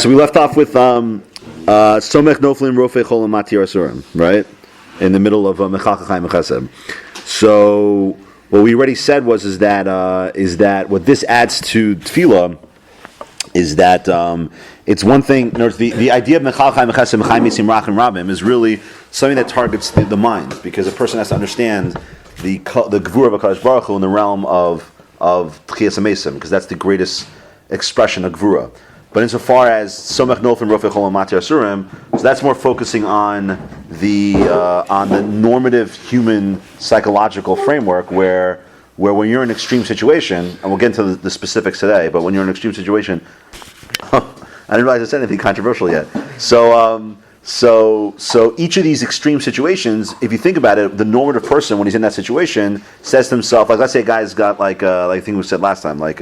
So we left off with Somech, Noflim, Rofei, Cholim, Matir, Asurim, right? In the middle of Mechal Chachai Mechasem. So what we already said is that what this adds to Tefilah is that it's one thing. In other words, the idea of Mechal Chachai Mechasem, Chai Misim Rachim Rabim is really something that targets the mind, because a person has to understand the Gevurah of HaKadosh Baruch Hu in the realm of Tchias HaMesim, because that's the greatest expression of Gevurah. But insofar as Somech, Noflim, Rofei, Cholim, Matir, Asurim, so that's more focusing on the normative human psychological framework where when you're in an extreme situation, and we'll get into the specifics today, but when you're in an extreme situation, I didn't realize I said anything controversial yet. So each of these extreme situations, if you think about it, the normative person when he's in that situation says to himself, like let's say a guy's got like I think we said last time, like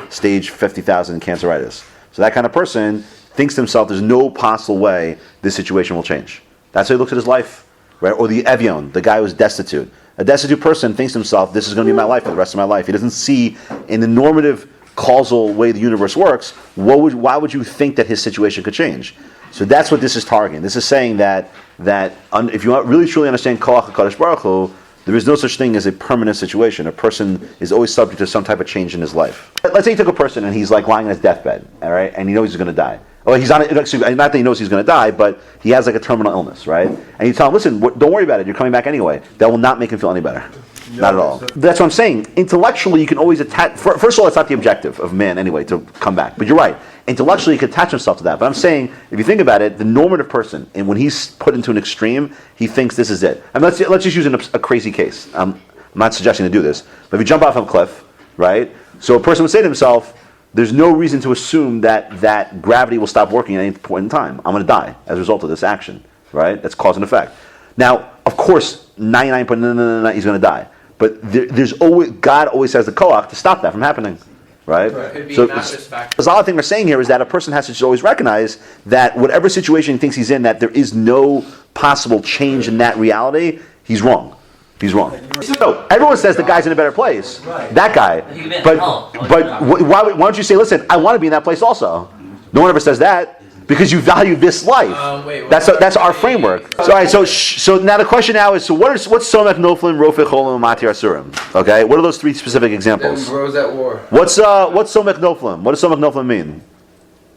stage 50,000 canceritis. So that kind of person thinks to himself, there's no possible way this situation will change. That's how he looks at his life, right? Or the Evion, the guy who's destitute. A destitute person thinks to himself, this is going to be my life for the rest of my life. He doesn't see in the normative causal way the universe works, why would you think that his situation could change? So that's what this is targeting. This is saying that if you really truly understand Koach HaKadosh Baruch Hu, there is no such thing as a permanent situation. A person is always subject to some type of change in his life. Let's say you took a person and he's like lying on his deathbed, all right, and he knows he's going to die. Well, he's on it. Actually, not that he knows he's going to die, but he has like a terminal illness, right? And you tell him, listen, don't worry about it. You're coming back anyway. That will not make him feel any better. Not at all. That's what I'm saying. Intellectually, you can always attach. First of all, it's not the objective of man anyway to come back. But you're right. Intellectually, he can attach himself to that. But I'm saying, if you think about it, the normative person, and when he's put into an extreme, he thinks this is it. And let's just use a crazy case. I'm not suggesting to do this, but if you jump off a cliff, right? So a person would say to himself, there's no reason to assume that gravity will stop working at any point in time. I'm going to die as a result of this action, right? That's cause and effect. Now, of course, 99.999 he's going to die. But God always has the koach to stop that from happening, right? So the other thing we're saying here is that a person has to just always recognize that whatever situation he thinks he's in, that there is no possible change in that reality, he's wrong. He's wrong. So everyone says the guy's in a better place, that guy. But why don't you say, listen, I want to be in that place also? No one ever says that. Because you value this life. That's our framework. So, all right, so now the question now is, so what's Somech, Noflim, Rofei, Cholim, and Matir, Asurim? Okay, what are those three specific examples? Them bros at war. What's Somech, Noflim? What does Somech, Noflim mean?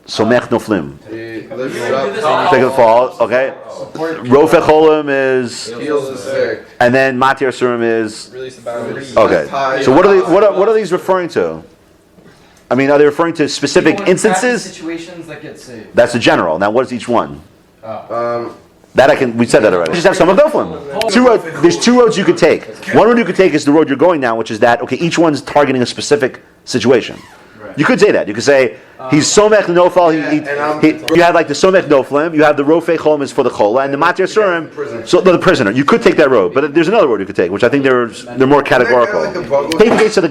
Somech, Noflim. Take the fall. Okay. Rofei, Cholim is. Heals the sick. And then Matir, Asurim is. Release the boundaries. Okay. So what are these referring to? I mean, are they referring to specific instances? Situations that get saved. That's the general. Now, what is each one? We said that already. We just have some of Noflim. There's two roads you could take. One road you could take is the road you're going now, which is that, okay, each one's targeting a specific situation. Right. You could say that. You could say, he's Somech Nofal, you have like the Somech Noflim, you have the Rofei Cholim is for the Chola, and the Matir Asurim, so the prisoner. You could take that road, but there's another road you could take, which I think they're more categorical. Take the case of the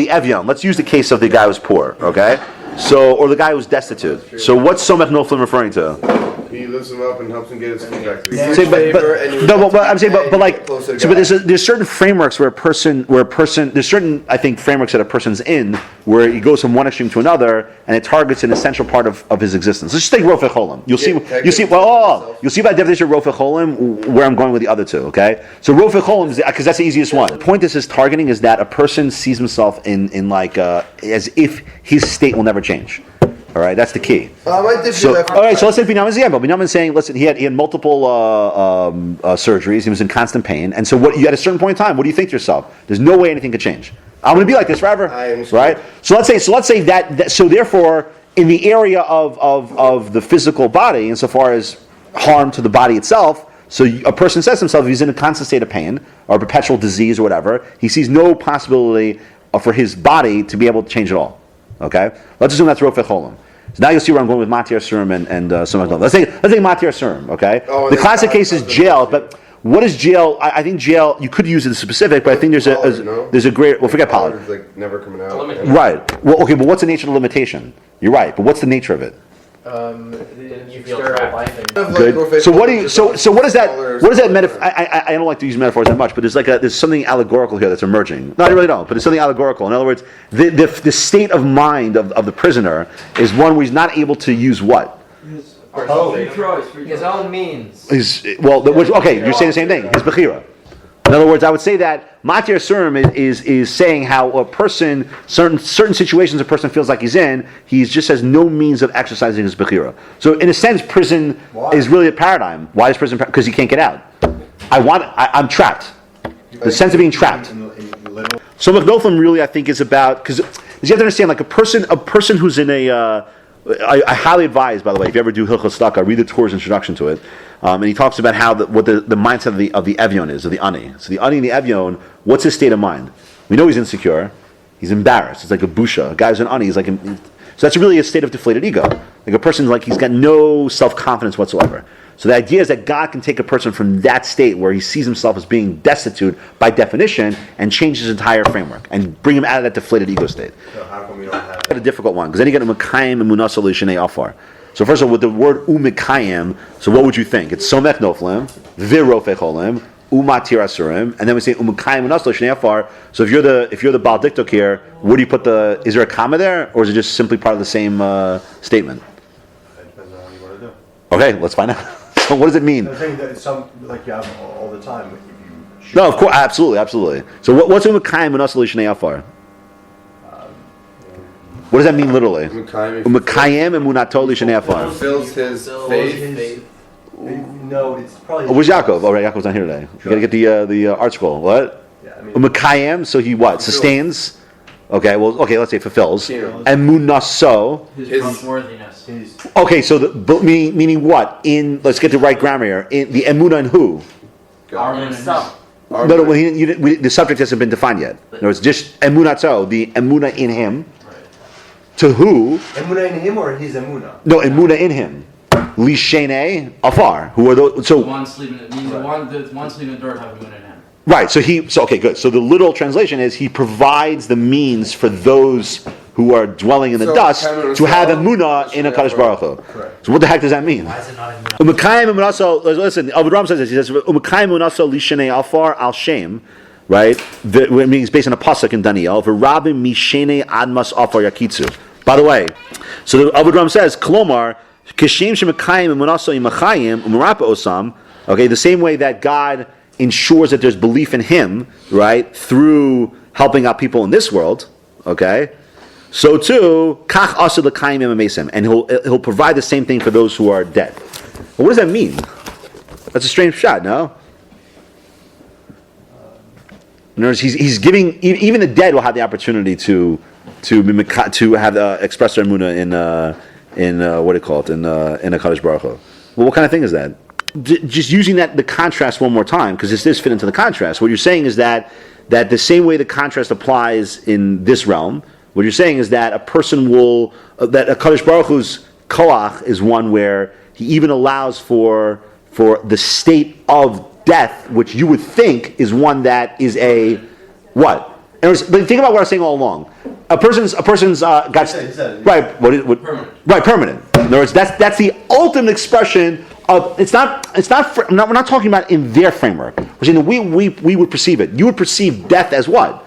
Evion. Let's use the case of the guy who's poor, okay? So, or the guy who's destitute. So what's Somech Noflim referring to? He lifts him up and helps him get his feet back. There's certain frameworks where a person, there's certain, I think, frameworks that a person's in where he goes from one extreme to another, and it targets an essential part of his existence. Let's just take Rofei Cholim. You'll see by definition of Rofei Cholim where I'm going with the other two. Okay, so Rofei Cholim, because that's the easiest one. The point this is targeting is that a person sees himself in like as if his state will never change. All right, that's the key. All right, so let's say Binyamin is the example. Binyamin is saying, listen, he had multiple surgeries. He was in constant pain, and so at a certain point in time, what do you think to yourself? There's no way anything could change. I'm going to be like this forever, right? So let's say that. So therefore, in the area of the physical body, insofar as harm to the body itself, so a person says to himself, if he's in a constant state of pain or perpetual disease or whatever, he sees no possibility for his body to be able to change at all. Okay, let's assume that's Rofei Cholim. So now you'll see where I'm going with Matir Asurim and Somech Noflim. Let's take Matir Asurim. Okay, the classic case is jail, but what is jail? I think jail, you could use it as specific, but I think there's a great. Well, forget pollard. Like never coming out. Right. Well, okay, but what's the nature of the limitation? You're right, but what's the nature of it? You feel trapped. Good. So what do you? So what is that? What is that metaphor? I don't like to use metaphors that much, but there's something allegorical here that's emerging. No, I really don't. But there's something allegorical. In other words, the state of mind of the prisoner is one where he's not able to use what? His own means. You're saying the same thing. His bechira. In other words, I would say that Matir Surim is saying how a person, certain situations a person feels like he's in, he just has no means of exercising his bechira. So in a sense, prison is really a paradigm. Why is prison? Because he can't get out. I'm trapped. The sense of being trapped. Somech Noflim really, I think, is about, because you have to understand, like a person who's in a, I highly advise, by the way, if you ever do Hilchos Tzedakah, read the Torah's introduction to it, and he talks about how what the mindset of the Evyon is, of the Ani. So the Ani and the Evyon, what's his state of mind? We know he's insecure, he's embarrassed, it's like a busha. A guy who's an Ani, so that's really a state of deflated ego. Like a person, like he's got no self-confidence whatsoever. So the idea is that God can take a person from that state where he sees himself as being destitute by definition and change his entire framework and bring him out of that deflated ego state. So how come we don't have That's a difficult one, because then you get U'Mekayim and Munasa L'Shnei Afar. So first of all, with the word U'Mekayim, so what would you think? It's Somech Noflim, V'Rofei Cholim, U'Matir Asurim, and then we say U'Mekayim Munasa L'Shnei Afar. So if you're the Baal Diktok here, where do you put is there a comma there, or is it just simply part of the same statement? It depends on what you want to do. Okay, let's find out. So what does it mean? I think that it's some like you have all the time. If you shoot No, of course, absolutely. So what's U'Mekayim Munasa L'Shnei Afar? What does that mean literally? U'Mekayim and Munato L'Shnei Afar. Fulfills his faith. No, it's probably. Oh, where's Yaakov? Oh, right, Yaakov's not here today. You got to get the art scroll. What? Yeah, I mean, U'Mekayim, so he what? Sustains. Okay, let's say fulfills. And Munaso. His His- trustworthiness. Okay, so meaning what? Let's get the right grammar here. In the Emunah and who? Himself. No, the subject hasn't been defined yet. No, it's just Emunato, the Emunah in him. To who? Emunah in him or his Emunah? No, Emunah in him. Lishene Afar. Who are those? So one sleeping in the one sleeping in the dirt have moon in him. right. So okay, good. So the literal translation is he provides the means for those who are dwelling in the So, dust Emunah to have Sal- Emunah in a Kadosh Baruch Hu. Correct. So what the heck does that mean? Why is it not in U'Mekayim Emunaso. Listen, Avid Ram says this. He says U'Mekayim Emunaso Lishenei Afar Al Shem. Right. It means based on a pasuk in Daniel. V'Rabim Mishenei Admas Afar Yakitzu. By the way, so the Avid Ram says Kolomar Kishem Shemekayim Emunaso Imachayim U'Marapa Osam. Okay, the same way that God ensures that there's belief in Him, right, through helping out people in this world. Okay. So too, kach asur l'kayim emamesim, and he'll provide the same thing for those who are dead. Well, what does that mean? That's a strange shot, no? In other words, he's giving even the dead will have the opportunity to have express their emunah in what do you call it in a Kadosh Baruch Hu. Well, what kind of thing is that? Just using the contrast one more time, because this does fit into the contrast. What you're saying is that the same way the contrast applies in this realm. What you're saying is that a person that a Kadosh Baruch Hu's koach is one where he even allows for the state of death, which you would think is one that is a what? But think about what I was saying all along. A person's got right. What Permanent. Right, permanent. In other words, that's the ultimate expression of. We're not talking about in their framework. We're saying that we would perceive it. You would perceive death as what?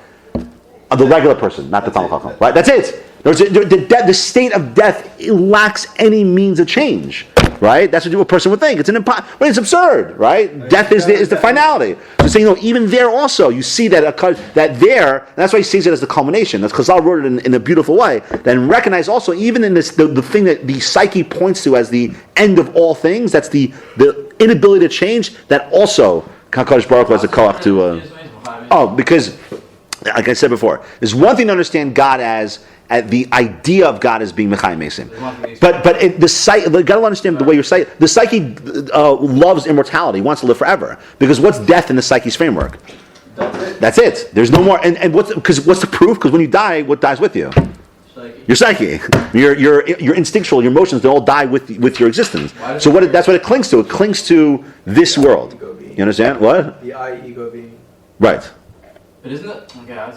The regular person, not the Talmud Chacham. Right? That's it. The state of death lacks any means of change. Right? That's what a person would think. It's it's absurd. Right? Death is the finality. So even there also, you see that there. And that's why he sees it as the culmination. That's Chazal wrote it in a beautiful way. Then recognize also, even in this, the thing that the psyche points to as the end of all things. That's the inability to change. That also Hakadosh Baruch Hu has a koach to. Because. Like I said before, there's one thing to understand God as the idea of God as being Mechayim Mesim. But the psyche, you got to understand the way your psyche. The psyche loves immortality, wants to live forever. Because what's death in the psyche's framework? That's it. There's no more. And what's the proof? Because when you die, what dies with you? Your psyche, your instinctual, your emotions, they all die with your existence. So that's what it clings to. It clings to this world. You understand what? The I ego being. Right. But isn't it? Okay,